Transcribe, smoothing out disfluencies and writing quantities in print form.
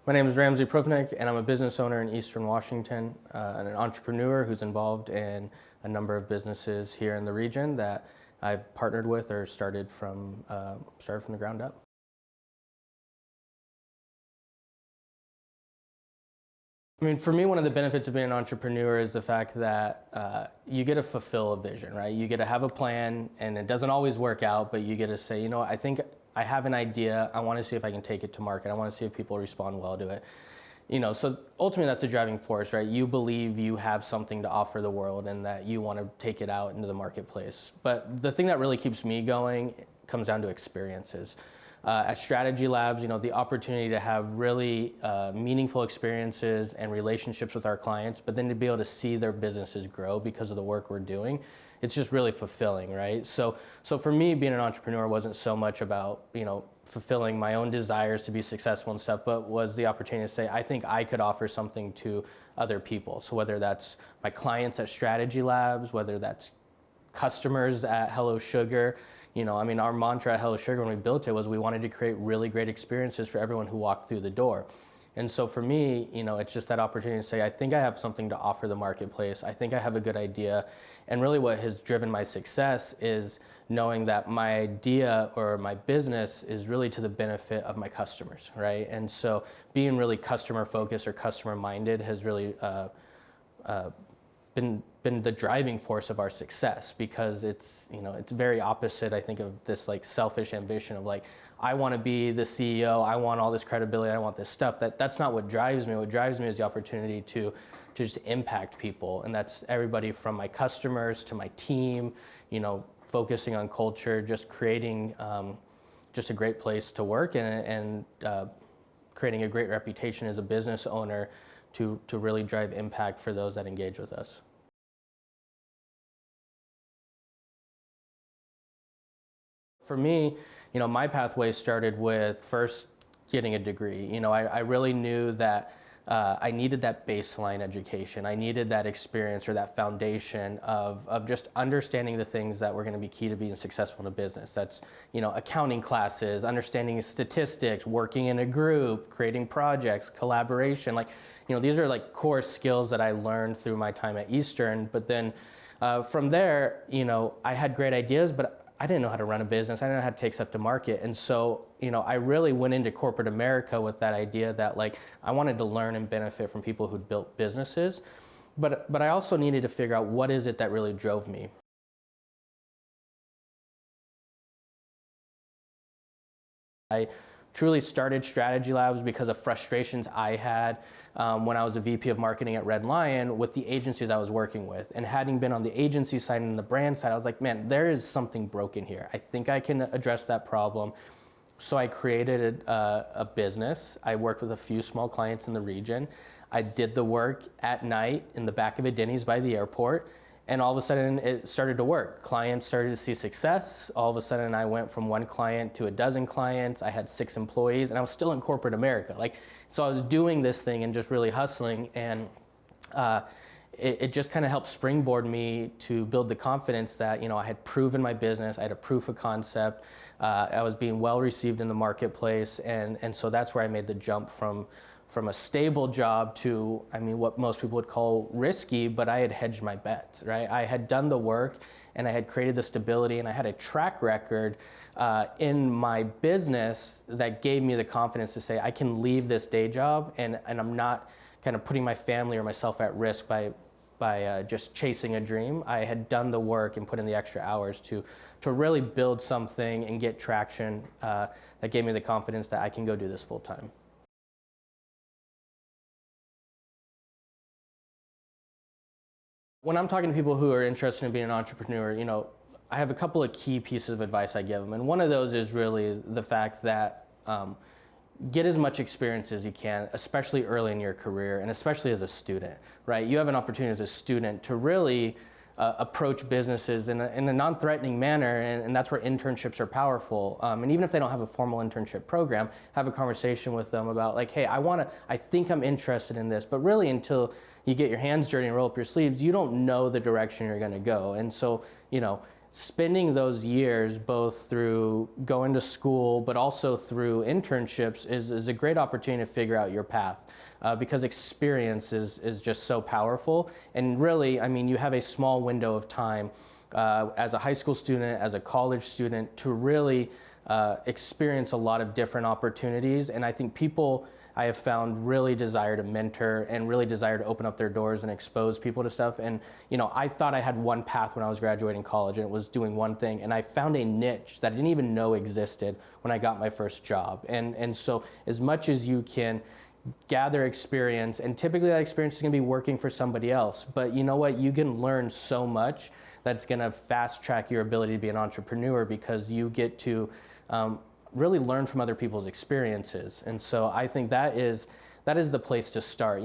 My name is Ramsey Prufnik, and I'm a business owner in Eastern Washington, and an entrepreneur who's involved in a number of businesses here in the region that I've partnered with or started from the ground up. I mean, for me, one of the benefits of being an entrepreneur is the fact that you get to fulfill a vision, right? You get to have a plan, and it doesn't always work out, but you get to say, you know, I think I have an idea. I want to see if I can take it to market. I want to see if people respond well to it. You know, so ultimately that's a driving force, right? You believe you have something to offer the world and that you want to take it out into the marketplace. But the thing that really keeps me going comes down to experiences. At Strategy Labs, you know, the opportunity to have really meaningful experiences and relationships with our clients, but then to be able to see their businesses grow because of the work we're doing, it's just really fulfilling, right? So for me, being an entrepreneur wasn't so much about, you know, fulfilling my own desires to be successful and stuff, but was the opportunity to say, I think I could offer something to other people. So whether that's my clients at Strategy Labs, whether that's customers at Hello Sugar. You know, I mean, our mantra at Hello Sugar when we built it was we wanted to create really great experiences for everyone who walked through the door. And so for me, you know, it's just that opportunity to say, I think I have something to offer the marketplace. I think I have a good idea. And really what has driven my success is knowing that my idea or my business is really to the benefit of my customers, right? And so being really customer focused or customer minded has really been the driving force of our success, because it's, you know, it's very opposite, I think, of this like selfish ambition of like, I want to be the CEO, I want all this credibility, I want this stuff. That's not what drives me. What drives me is the opportunity to just impact people, and that's everybody from my customers to my team, you know, focusing on culture, just creating just a great place to work and creating a great reputation as a business owner to really drive impact for those that engage with us. For me, you know, my pathway started with first getting a degree. You know, I really knew that I needed that baseline education. I needed that experience or that foundation of just understanding the things that were going to be key to being successful in a business. That's, you know, accounting classes, understanding statistics, working in a group, creating projects, collaboration. Like, you know, these are like core skills that I learned through my time at Eastern. But then from there, you know, I had great ideas, but I didn't know how to run a business. I didn't know how to take stuff to market. And so, you know, I really went into corporate America with that idea that like, I wanted to learn and benefit from people who'd built businesses. But I also needed to figure out what is it that really drove me. I truly started Strategy Labs because of frustrations I had when I was a VP of marketing at Red Lion with the agencies I was working with. And having been on the agency side and the brand side, I was like, man, there is something broken here. I think I can address that problem. So I created a business. I worked with a few small clients in the region. I did the work at night in the back of a Denny's by the airport. And all of a sudden it started to work. Clients started to see success. All of a sudden I went from one client to a dozen clients. I had 6 employees, and I was still in corporate America. Like, so I was doing this thing and just really hustling, and it just kind of helped springboard me to build the confidence that, you know, I had proven my business. I had a proof of concept. I was being well received in the marketplace, and so that's where I made the jump from a stable job to, I mean, what most people would call risky, but I had hedged my bets, right? I had done the work, and I had created the stability, and I had a track record in my business that gave me the confidence to say, I can leave this day job, and I'm not kind of putting my family or myself at risk by just chasing a dream. I had done the work and put in the extra hours to really build something and get traction that gave me the confidence that I can go do this full time. When I'm talking to people who are interested in being an entrepreneur, you know, I have a couple of key pieces of advice I give them. And one of those is really the fact that get as much experience as you can, especially early in your career and especially as a student, right? You have an opportunity as a student to really approach businesses in a non-threatening manner, and that's where internships are powerful. And even if they don't have a formal internship program, have a conversation with them about like, hey, I think I'm interested in this, but really until you get your hands dirty and roll up your sleeves, you don't know the direction you're gonna go. And so, you know, spending those years both through going to school but also through internships is a great opportunity to figure out your path. Because experience is just so powerful. And really, I mean, you have a small window of time as a high school student, as a college student, to really experience a lot of different opportunities. And I think people, I have found, really desire to mentor and really desire to open up their doors and expose people to stuff. And you know, I thought I had one path when I was graduating college, and it was doing one thing. And I found a niche that I didn't even know existed when I got my first job. And so as much as you can gather experience, and typically that experience is going to be working for somebody else, but you know what, you can learn so much that's going to fast track your ability to be an entrepreneur, because you get to really learn from other people's experiences. And so I think that is the place to start.